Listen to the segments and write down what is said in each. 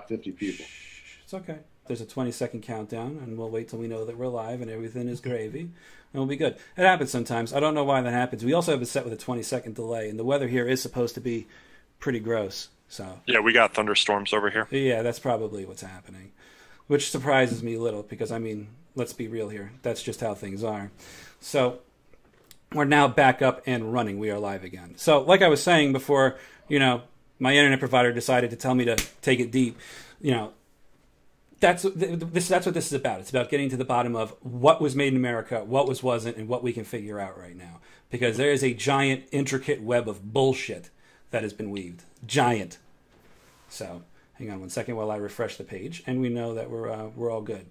50 people. It's okay. There's a 20-second countdown, and we'll wait till we know that we're live and everything is gravy, and we'll be good. It happens sometimes. I don't know why that happens. We also have it set with a 20-second delay, and the weather here is supposed to be pretty gross. So yeah, we got thunderstorms over here. Yeah, that's probably what's happening, which surprises me a little because, I mean, let's be real here. That's just how things are. So we're now back up and running. We are live again. So like I was saying before, you know, my internet provider decided to tell me to take it deep. You know, that's what this is about. It's about getting to the bottom of what was made in America, what wasn't, and what we can figure out right now. Because there is a giant, intricate web of bullshit that has been weaved. Giant. So hang on one second while I refresh the page, and we know that we're all good.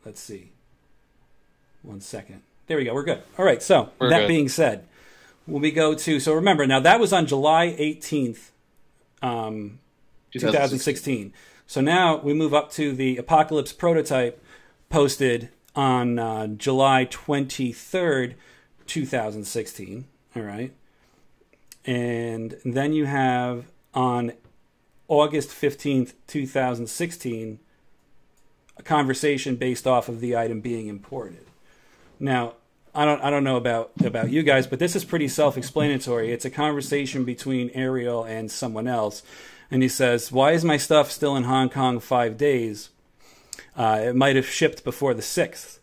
Let's see. 1 second. There we go. We're good. All right. So that being said, when we go to, so remember now that was on July 18th, 2016. So now we move up to the Apocalypse prototype posted on July 23rd, 2016. All right. And then you have on August 15th, 2016, a conversation based off of the item being imported. Now, I don't know about you guys, but this is pretty self-explanatory. It's a conversation between Ariel and someone else. And he says, why is my stuff still in Hong Kong 5 days? It might have shipped before the 6th.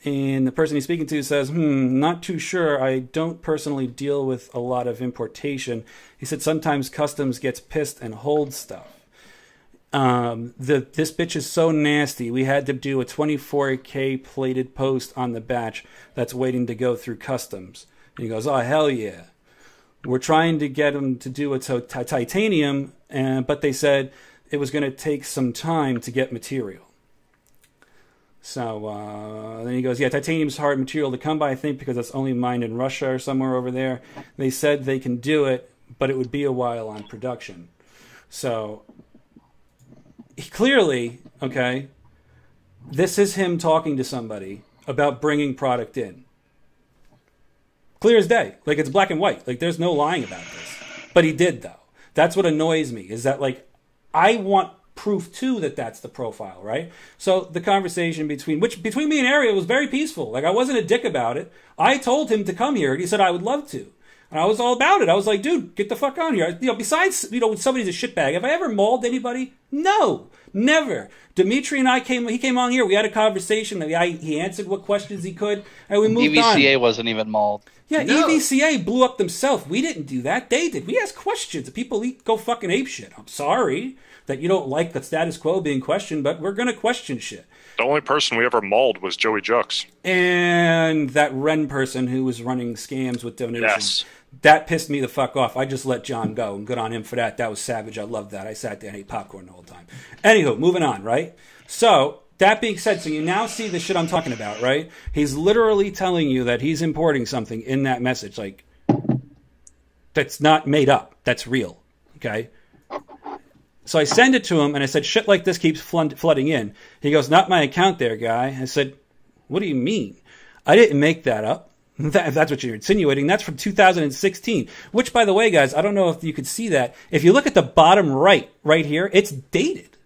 And the person he's speaking to says, not too sure. I don't personally deal with a lot of importation. He said sometimes customs gets pissed and holds stuff. This bitch is so nasty. We had to do a 24K plated post on the batch that's waiting to go through customs. And he goes, oh, hell yeah. We're trying to get them to do a titanium, but they said it was going to take some time to get material. So then he goes, yeah, titanium's hard material to come by, I think, because it's only mined in Russia or somewhere over there. They said they can do it, but it would be a while on production. So clearly, okay, this is him talking to somebody about bringing product in. Clear as day. Like, it's black and white. Like, there's no lying about this. But he did, though. That's what annoys me, is that, like, I want proof, too, that that's the profile, right? So the conversation between me and Ariel was very peaceful. Like, I wasn't a dick about it. I told him to come here, and he said I would love to. And I was all about it. I was like, dude, get the fuck on here. You know, besides, you know, when somebody's a shitbag, have I ever mauled anybody? No, never. Dimitri and he came on here. We had a conversation. He answered what questions he could, and we moved on. EVCA wasn't even mauled. Yeah, no. EVCA blew up themselves. We didn't do that. They did. We asked questions. People go fucking apeshit. I'm sorry that you don't like the status quo being questioned, but we're going to question shit. The only person we ever mauled was Joey Jux. And that Ren person who was running scams with donations. Yes. That pissed me the fuck off. I just let John go, and good on him for that. That was savage. I loved that. I sat there and ate popcorn the whole time. Anywho, moving on, right? So, that being said, so you now see the shit I'm talking about, right? He's literally telling you that he's importing something in that message. Like, that's not made up. That's real, okay? So I send it to him, and I said, shit like this keeps flooding in. He goes, not my account there, guy. I said, what do you mean? I didn't make that up. If that's what you're insinuating, that's from 2016. Which, by the way, guys, I don't know if you could see that. If you look at the bottom right here, it's dated.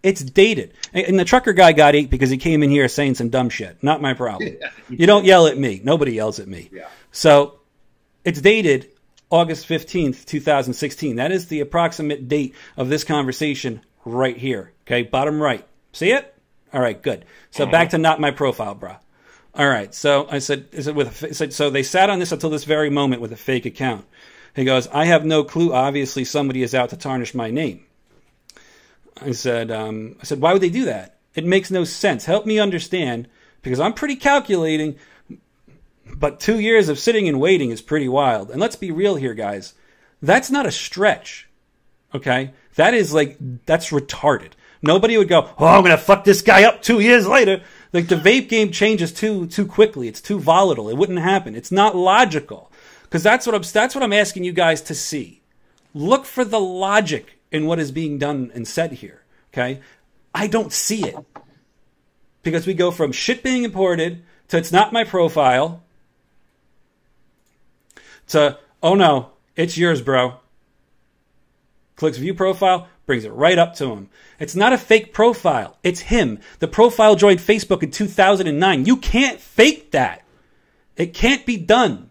It's dated. And the trucker guy got 8 because he came in here saying some dumb shit. Not my problem. Yeah. You don't yell at me. Nobody yells at me. Yeah. So it's dated August 15th, 2016. That is the approximate date of this conversation right here. Okay, bottom right. See it? All right, good. So back to not my profile, brah. All right, so I said, so they sat on this until this very moment with a fake account. He goes, I have no clue. Obviously, somebody is out to tarnish my name. I said, why would they do that? It makes no sense. Help me understand, because I'm pretty calculating, but 2 years of sitting and waiting is pretty wild. And let's be real here, guys. That's not a stretch, okay? That's retarded. Nobody would go, oh, I'm going to fuck this guy up 2 years later. Like, the vape game changes too quickly. It's too volatile. It wouldn't happen. It's not logical. Because that's what I'm asking you guys to see. Look for the logic in what is being done and said here. Okay? I don't see it. Because we go from shit being imported to it's not my profile to, oh no, it's yours, bro. Clicks view profile, brings it right up to him. It's not a fake profile. It's him. The profile joined Facebook in 2009. You can't fake that. It can't be done.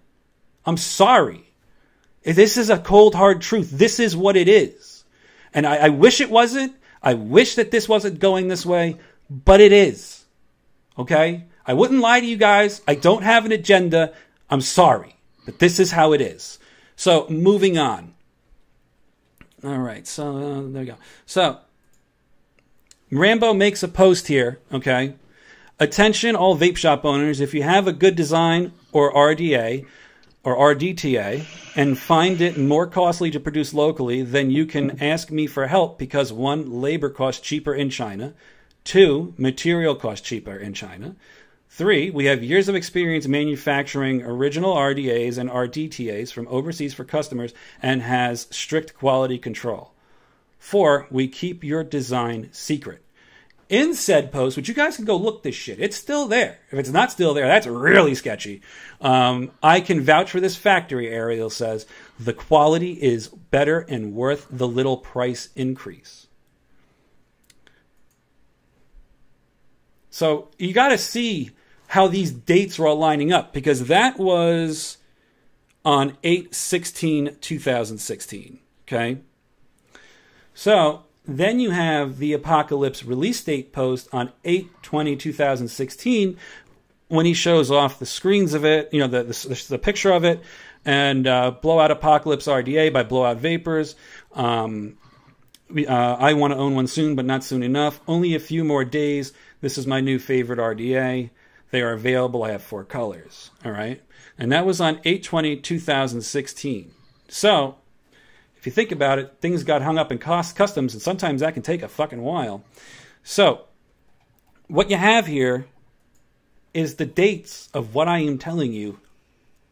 I'm sorry. This is a cold, hard truth. This is what it is. And I wish it wasn't. I wish that this wasn't going this way, but it is. Okay? I wouldn't lie to you guys. I don't have an agenda. I'm sorry. But this is how it is. So, moving on. All right, so there we go. So, Rambo makes a post here, okay? Attention, all vape shop owners, if you have a good design or RDA or RDTA and find it more costly to produce locally, then you can ask me for help because 1, labor costs cheaper in China. 2, material costs cheaper in China. 3, we have years of experience manufacturing original RDAs and RDTAs from overseas for customers and has strict quality control. 4, we keep your design secret. In said post, which you guys can go look this shit, it's still there. If it's not still there, that's really sketchy. I can vouch for this factory, Ariel says. The quality is better and worth the little price increase. So you got to see how these dates are all lining up, because that was on 8/16/2016. Okay? So then you have the Apocalypse release date post on 8/20/2016 when he shows off the screens of it, you know, the picture of it, and Blowout Apocalypse RDA by Blowout Vapors. I want to own one soon, but not soon enough. Only a few more days. This is my new favorite RDA. They are available. I have 4 colors. All right. And that was on 8/20/2016. So if you think about it, things got hung up in customs, and sometimes that can take a fucking while. So what you have here is the dates of what I am telling you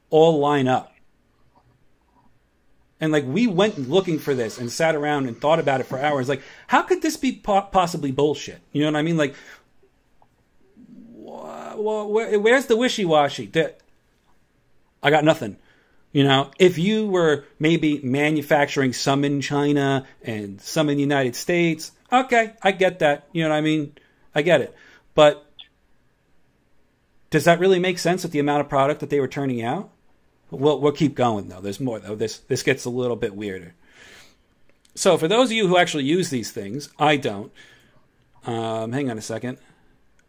all line up. And like, we went looking for this and sat around and thought about it for hours. Like, how could this be possibly bullshit? You know what I mean? Like, well, where's the wishy-washy? I got nothing. You know, if you were maybe manufacturing some in China and some in the United States, okay, I get that. You know what I mean? I get it. But does that really make sense with the amount of product that they were turning out? We'll keep going, though. There's more, though. This gets a little bit weirder. So for those of you who actually use these things, I don't. Hang on a second.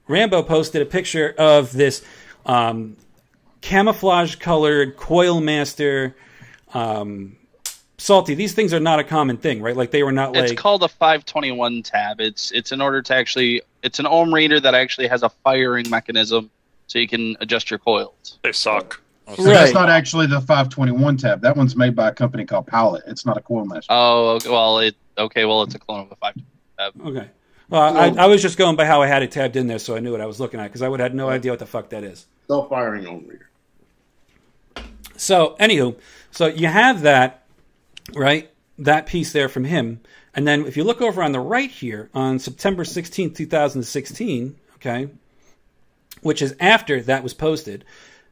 Rambo posted a picture of this camouflage-colored Coil Master Salty. These things are not a common thing, right? Like, they were not like... It's called a 521 tab. It's in order to actually... It's an ohm reader that actually has a firing mechanism so you can adjust your coils. They suck. So that's not actually the 521 tab. That one's made by a company called Pilot. It's not a Coil Master. Oh, okay. Well, it's a clone of a 521 tab. Okay. Well, I was just going by how I had it tabbed in there, so I knew what I was looking at, because I would have had no idea what the fuck that is. Self-firing ohm reader. So, anywho, so you have that, right? That piece there from him. And then if you look over on the right here, on September 16th, 2016, okay, which is after that was posted,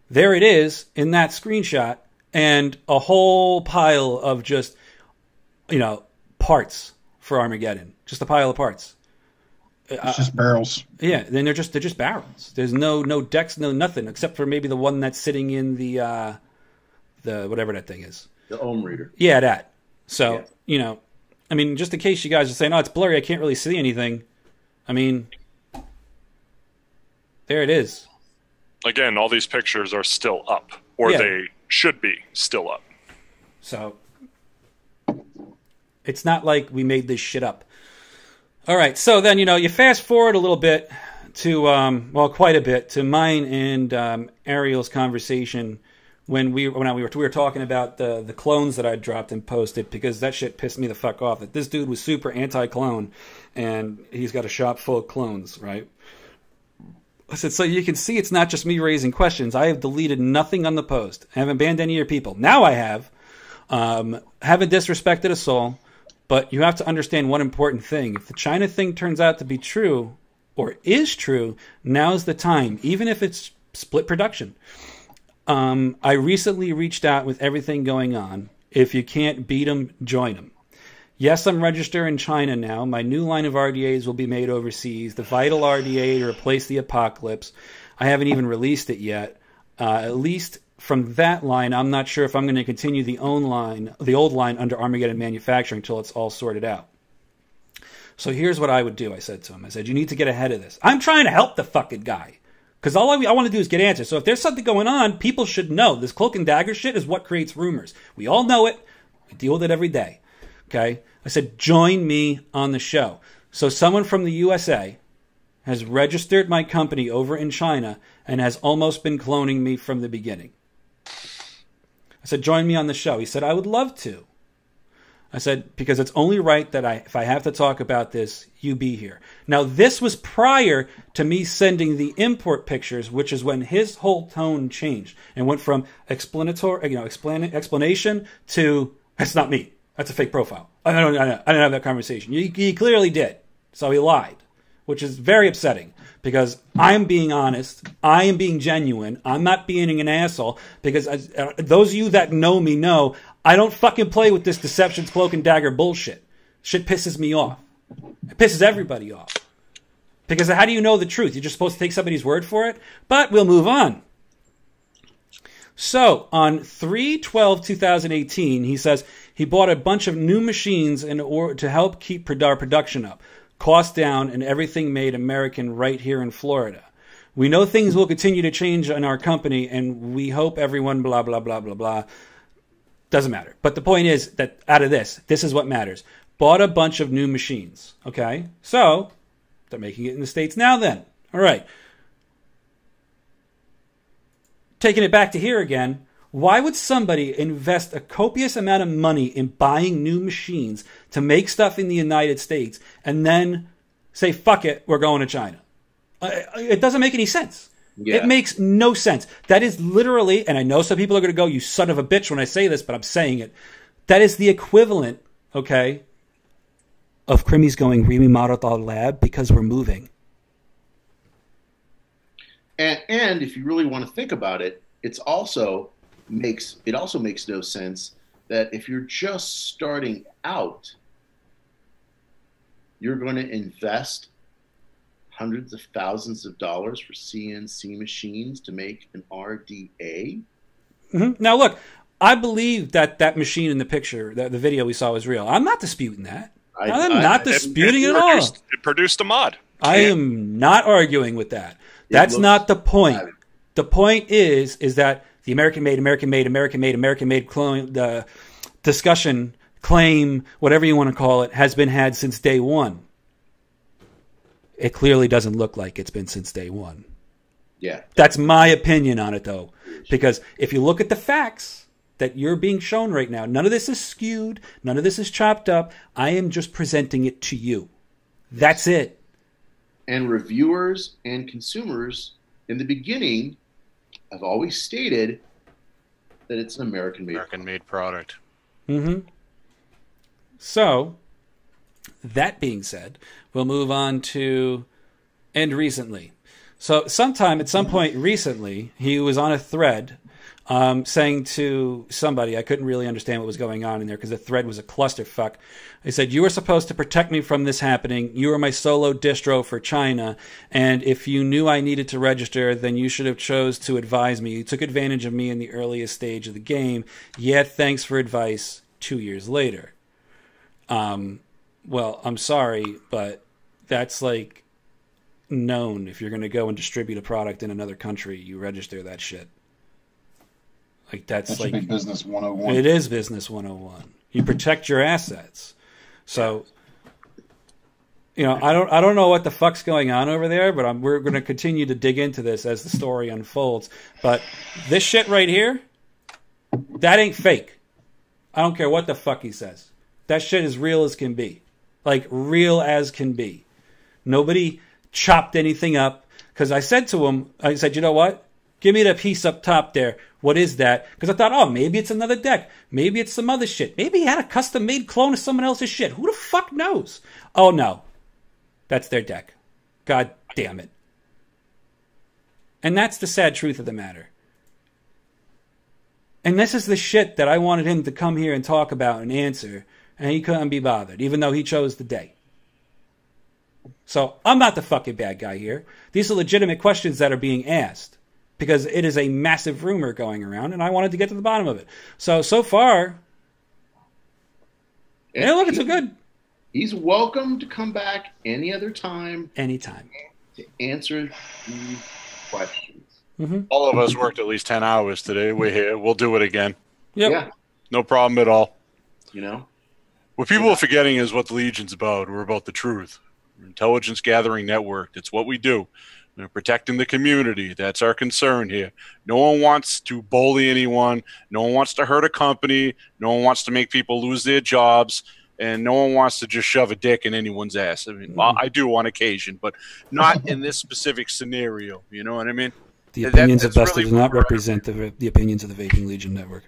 there it is in that screenshot, and a whole pile of just, you know, parts for Armageddon. Just a pile of parts. It's just barrels. Yeah, then they're just barrels. There's no decks, no nothing, except for maybe the one that's sitting in the whatever that thing is. The ohm reader. Yeah, that. So, yeah. You know, I mean, just in case you guys are saying, oh, it's blurry, I can't really see anything. I mean, there it is. Again, all these pictures are still up, or they should be still up. So, it's not like we made this shit up. All right, so then, you know, you fast forward a little bit to, well, quite a bit, to mine and Ariel's conversation when we were talking about the clones that I dropped and posted, because that shit pissed me the fuck off. That this dude was super anti-clone, and he's got a shop full of clones, right? I said, so you can see it's not just me raising questions. I have deleted nothing on the post. I haven't banned any of your people. Now I have. Haven't disrespected a soul. But you have to understand one important thing. If the China thing turns out to be true, or is true, now's the time, even if it's split production. I recently reached out with everything going on. If you can't beat them, join them. Yes, I'm registered in China now. My new line of RDAs will be made overseas. The Vital RDA to replace the Apocalypse. I haven't even released it yet. At least from that line, I'm not sure if I'm going to continue the old line under Armageddon Manufacturing until it's all sorted out. So here's what I would do, I said to him. I said, you need to get ahead of this. I'm trying to help the fucking guy. Because all I want to do is get answers. So if there's something going on, people should know. This cloak and dagger shit is what creates rumors. We all know it. We deal with it every day. Okay? I said, join me on the show. So someone from the USA has registered my company over in China and has almost been cloning me from the beginning. I said, join me on the show. He said, I would love to. I said, because it's only right that if I have to talk about this, you be here. Now, this was prior to me sending the import pictures, which is when his whole tone changed and went from explanation to, that's not me. That's a fake profile. I didn't have that conversation. He clearly did. So he lied, which is very upsetting because I'm being honest. I am being genuine. I'm not being an asshole because those of you that know me know I don't fucking play with this deceptions, cloak and dagger bullshit. Shit pisses me off. It pisses everybody off. Because how do you know the truth? You're just supposed to take somebody's word for it? But we'll move on. So, on 3/12/2018, he says he bought a bunch of new machines in order to help keep our production up, cost down, and everything made American right here in Florida. We know things will continue to change in our company, and we hope everyone blah, blah, blah, blah, blah. Doesn't matter. But the point is that out of this is what matters. Bought a bunch of new machines. Okay? So, they're making it in the States now then. All right. Taking it back to here again, why would somebody invest a copious amount of money in buying new machines to make stuff in the United States and then say, fuck it, we're going to China? It doesn't make any sense. Yeah. It makes no sense. That is literally, and I know some people are going to go, you son of a bitch when I say this, but I'm saying it. That is the equivalent, okay, of Krimmy's going, we remodeled our lab because we're moving. And if you really want to think about it, it also makes no sense that if you're just starting out, you're going to invest hundreds of thousands of dollars for CNC machines to make an RDA. Mm-hmm. Now, look, I believe that machine in the picture, the video we saw was real. I'm not disputing that. I'm not disputing it at all. It produced a mod. I am not arguing with that. That's not the point. The point is that the American made clone, the discussion, claim, whatever you want to call it, has been had since day one. It clearly doesn't look like it's been since day one. Yeah. That's my opinion on it, though. Because if you look at the facts that you're being shown right now, none of this is skewed. None of this is chopped up. I am just presenting it to you. That's it. And reviewers and consumers in the beginning have always stated that it's an American-made product. Mm-hmm. So, that being said, we'll move on to and recently. So sometime at some point recently, he was on a thread saying to somebody, I couldn't really understand what was going on in there because the thread was a clusterfuck. He said, you were supposed to protect me from this happening. You were my solo distro for China. And if you knew I needed to register, then you should have chose to advise me. You took advantage of me in the earliest stage of the game. Yet, thanks for advice 2 years later. Well, I'm sorry, but that's like known. If you're going to go and distribute a product in another country, you register that shit. Like that should be business 101. It is business 101. You protect your assets. So, you know, I don't know what the fuck's going on over there, but we're going to continue to dig into this as the story unfolds. But this shit right here, that ain't fake. I don't care what the fuck he says. That shit is real as can be. Like, real as can be. Nobody chopped anything up. Because I said to him, I said, you know what? Give me the piece up top there. What is that? Because I thought, oh, maybe it's another deck. Maybe it's some other shit. Maybe he had a custom-made clone of someone else's shit. Who the fuck knows? Oh, no. That's their deck. God damn it. And that's the sad truth of the matter. And this is the shit that I wanted him to come here and talk about and answer and he couldn't be bothered, even though he chose the day. So I'm not the fucking bad guy here. These are legitimate questions that are being asked because it is a massive rumor going around, and I wanted to get to the bottom of it. So far, yeah, look, it's good. He's welcome to come back any other time. Anytime. To answer these questions. Mm-hmm. All of us worked at least 10 hours today. We're here. We'll do it again. Yep. Yeah. No problem at all. You know? What people are forgetting is what the Legion's about. We're about the truth. We're an intelligence gathering network. It's what we do. We're protecting the community. That's our concern here. No one wants to bully anyone. No one wants to hurt a company. No one wants to make people lose their jobs. And no one wants to just shove a dick in anyone's ass. I mean, I do on occasion, but not in this specific scenario. You know what I mean? The opinions of Buster really do not represent the opinions of the Vaping Legion Network.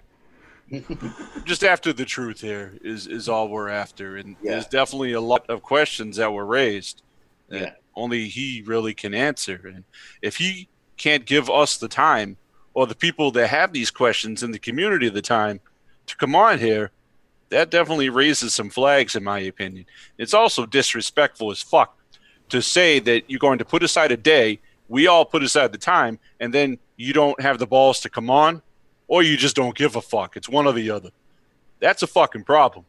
Just after the truth here is all we're after. And there's definitely a lot of questions that were raised that only he really can answer. And if he can't give us the time, or the people that have these questions in the community the time to come on here, that definitely raises some flags, in my opinion. It's also disrespectful as fuck to say that you're going to put aside a day, we all put aside the time, and then you don't have the balls to come on, or you just don't give a fuck. It's one or the other. That's a fucking problem.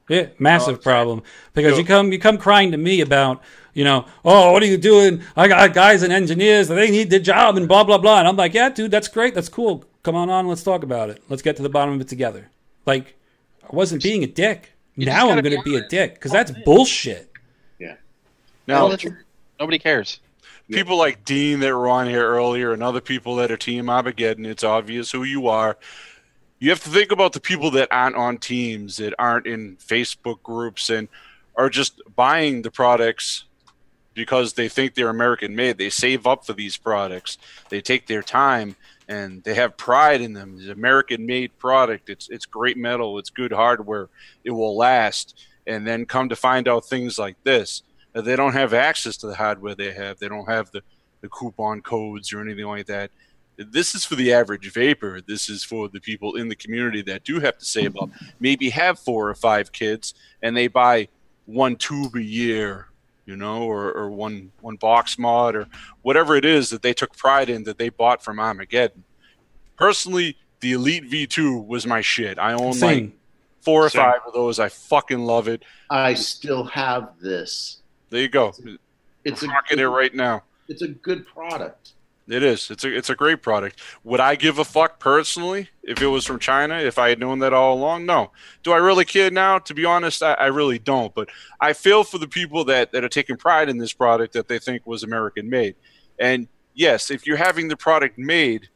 Yeah, massive problem. Because you come crying to me about, oh, what are you doing? I got guys and engineers, they need their job and blah, blah, blah. And I'm like, yeah, dude, that's great. That's cool. Come on, let's talk about it. Let's get to the bottom of it together. Like, I wasn't being a dick. Now I'm going to be a dick because that's bullshit. Yeah. No, nobody cares. People like Dean that were on here earlier and other people that are Team Armageddon, it's obvious who you are. You have to think about the people that aren't on teams, that aren't in Facebook groups and are just buying the products because they think they're American made. They save up for these products. They take their time and they have pride in them. It's an American-made product. It's great metal. It's good hardware. It will last. And then come to find out things like this. They don't have access to the hardware they have. They don't have the coupon codes or anything like that. This is for the average vapor. This is for the people in the community that do have to save up, maybe have 4 or 5 kids, and they buy 1 tube a year, or one box mod or whatever it is that they took pride in that they bought from Armageddon. Personally, the Elite V2 was my shit. I own like 4 or 5 of those. I fucking love it. I still have this. There you go. It's rocking it right now. It's a good product. It is. It's a great product. Would I give a fuck personally if it was from China, if I had known that all along? No. Do I really care now? To be honest, I really don't. But I feel for the people that are taking pride in this product that they think was American made. And yes, if you're having the product made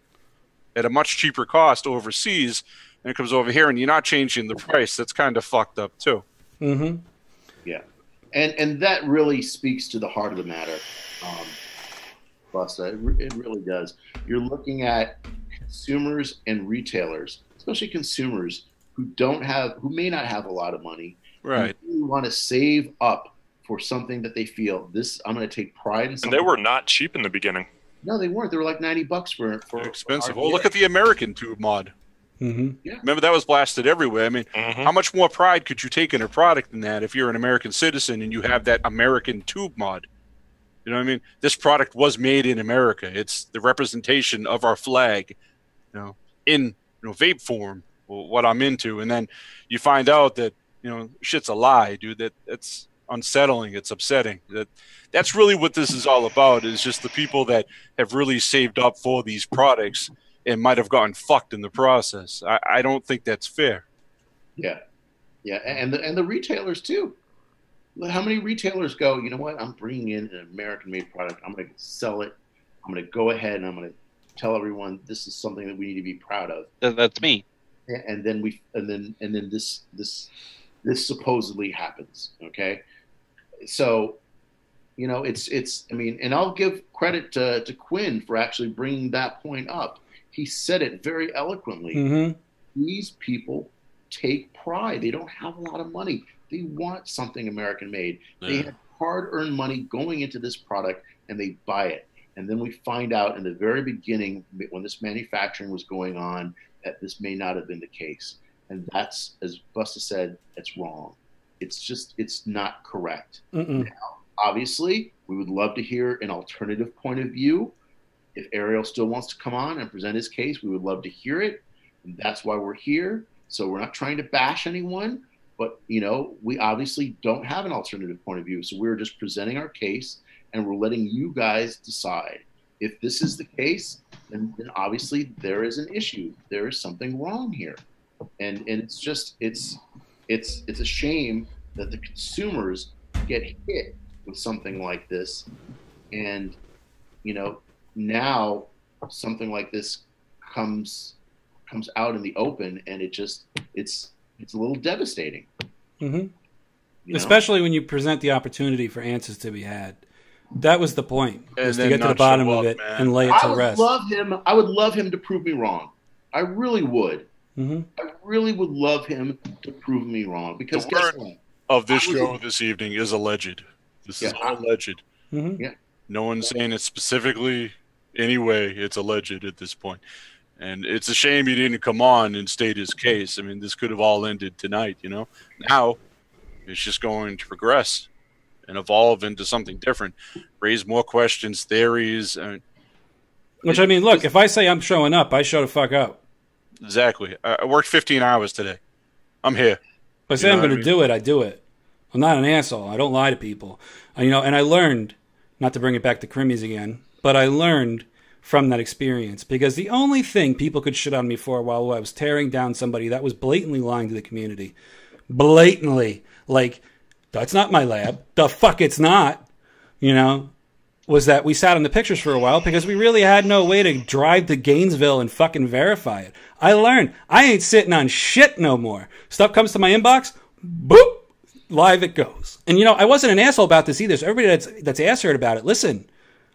at a much cheaper cost overseas and it comes over here and you're not changing the price, that's kind of fucked up too. Mm-hmm. Yeah. And that really speaks to the heart of the matter. Busta, it really does. You're looking at consumers and retailers, especially consumers who may not have a lot of money, right? Who want to save up for something that they feel I'm going to take pride in. Something. And they were not cheap in the beginning. No, they weren't. They were like $90 for expensive. Well, look at the American tube mod. Mm-hmm. Yeah. Remember that was blasted everywhere. I mean, how much more pride could you take in a product than that if you're an American citizen and you have that American tube mod? You know what I mean? This product was made in America. It's the representation of our flag, in vape form, what I'm into. And then you find out that, shit's a lie, dude. That's unsettling. It's upsetting. That's really what this is all about, is just the people that have really saved up for these products and might have gotten fucked in the process. I don't think that's fair. Yeah. Yeah. And the retailers too. How many retailers go, you know what? I'm bringing in an American-made product. I'm going to sell it. I'm going to go ahead and I'm going to tell everyone this is something that we need to be proud of. That's me. And then this supposedly happens. Okay, so it's. I mean, and I'll give credit to Quinn for actually bringing that point up. He said it very eloquently. Mm-hmm. These people take pride. They don't have a lot of money. They want something American-made. Yeah. They have hard-earned money going into this product, and they buy it. And then we find out in the very beginning, when this manufacturing was going on, that this may not have been the case. And that's, as Busta said, it's wrong. It's not correct. Mm-mm. Now, obviously, we would love to hear an alternative point of view. If Ariel still wants to come on and present his case, we would love to hear it. And that's why we're here. So we're not trying to bash anyone, but, we obviously don't have an alternative point of view. So we're just presenting our case, and we're letting you guys decide. If this is the case, then obviously there is an issue. There is something wrong here. And it's a shame that the consumers get hit with something like this. And, now something like this comes out in the open, and it's a little devastating. Mm-hmm. Especially when you present the opportunity for answers to be had. That was the point, was to get to the bottom of it and lay it to rest. I would love him to prove me wrong. I really would. Mm-hmm. I really would love him to prove me wrong, because the word of this show this evening is alleged. This is all alleged. Mm-hmm. Yeah. No one's saying it specifically anyway. It's alleged at this point. And it's a shame he didn't come on and state his case. I mean, this could have all ended tonight, Now, it's just going to progress and evolve into something different, raise more questions, theories. Look, if I say I'm showing up, I show the fuck up. Exactly. I worked 15 hours today. I'm here. If I say I'm going to do it, I do it. I'm not an asshole. I don't lie to people. And I learned, not to bring it back to Crimmies again, but I learned from that experience, because the only thing people could shit on me for while I was tearing down somebody that was blatantly lying to the community, blatantly, like, that's not my lab, the fuck it's not, was that we sat on the pictures for a while because we really had no way to drive to Gainesville and fucking verify it. I learned I ain't sitting on shit no more. Stuff comes to my inbox, boop, live it goes. And I wasn't an asshole about this either. So everybody that's ass-hurt about it, listen,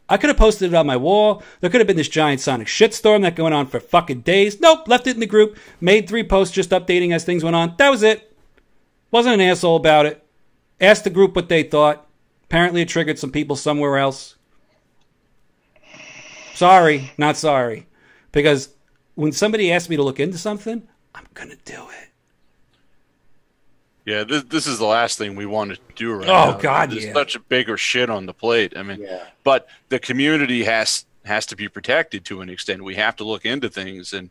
I could have posted it on my wall. There could have been this giant sonic shitstorm that went on for fucking days. Nope, left it in the group, made 3 posts just updating as things went on. That was it. Wasn't an asshole about it. Asked the group what they thought. Apparently it triggered some people somewhere else. Sorry, not sorry. Because when somebody asks me to look into something, I'm going to do it. Yeah, this is the last thing we want to do right now. Oh, God, There's such a bigger shit on the plate. I mean, but the community has to be protected to an extent. We have to look into things. And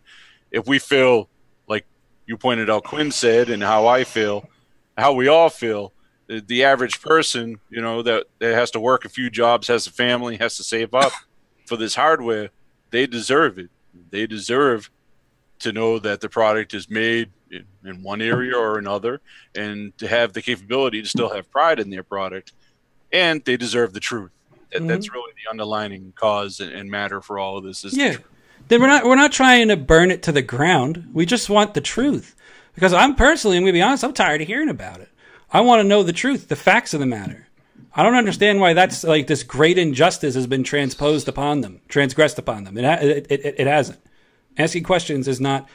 if we feel, like you pointed out, Quinn said, and how I feel, how we all feel, the average person, that has to work a few jobs, has a family, has to save up for this hardware, they deserve it. They deserve to know that the product is made in one area or another, and to have the capability to still have pride in their product. And they deserve the truth. That's really the underlining cause and matter for all of this. Then we're not trying to burn it to the ground. We just want the truth. Because I'm going to be honest, I'm tired of hearing about it. I want to know the truth, the facts of the matter. I don't understand why that's like this great injustice has been transgressed upon them. It hasn't. Asking questions is not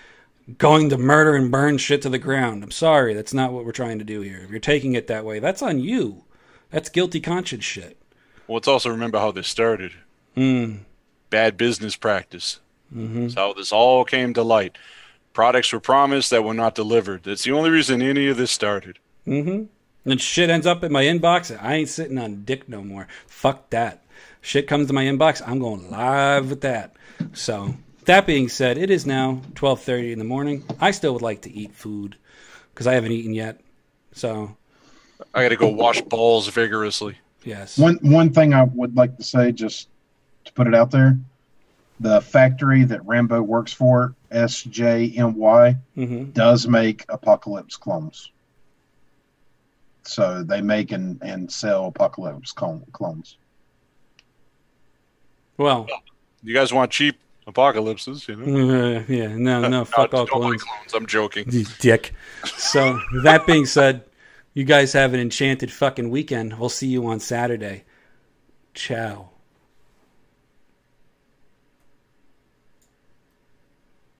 going to murder and burn shit to the ground. I'm sorry, that's not what we're trying to do here. If you're taking it that way, that's on you. That's guilty conscience shit. Well, let's also remember how this started. Bad business practice. That's how this all came to light. Products were promised that were not delivered. That's the only reason any of this started. And shit ends up in my inbox. I ain't sitting on dick no more. Fuck that. Shit comes to my inbox, I'm going live with that. So, that being said, it is now 12:30 in the morning. I still would like to eat food because I haven't eaten yet. So, I got to go wash balls vigorously. Yes. One thing I would like to say, just to put it out there, the factory that Rambo works for, SJMY, does make Apocalypse clones. So they make and sell Apocalypse clones. Well, you guys want cheap Apocalypses, no, fuck all clones. I'm joking. You dick. So, that being said, you guys have an enchanted fucking weekend. We'll see you on Saturday. Ciao.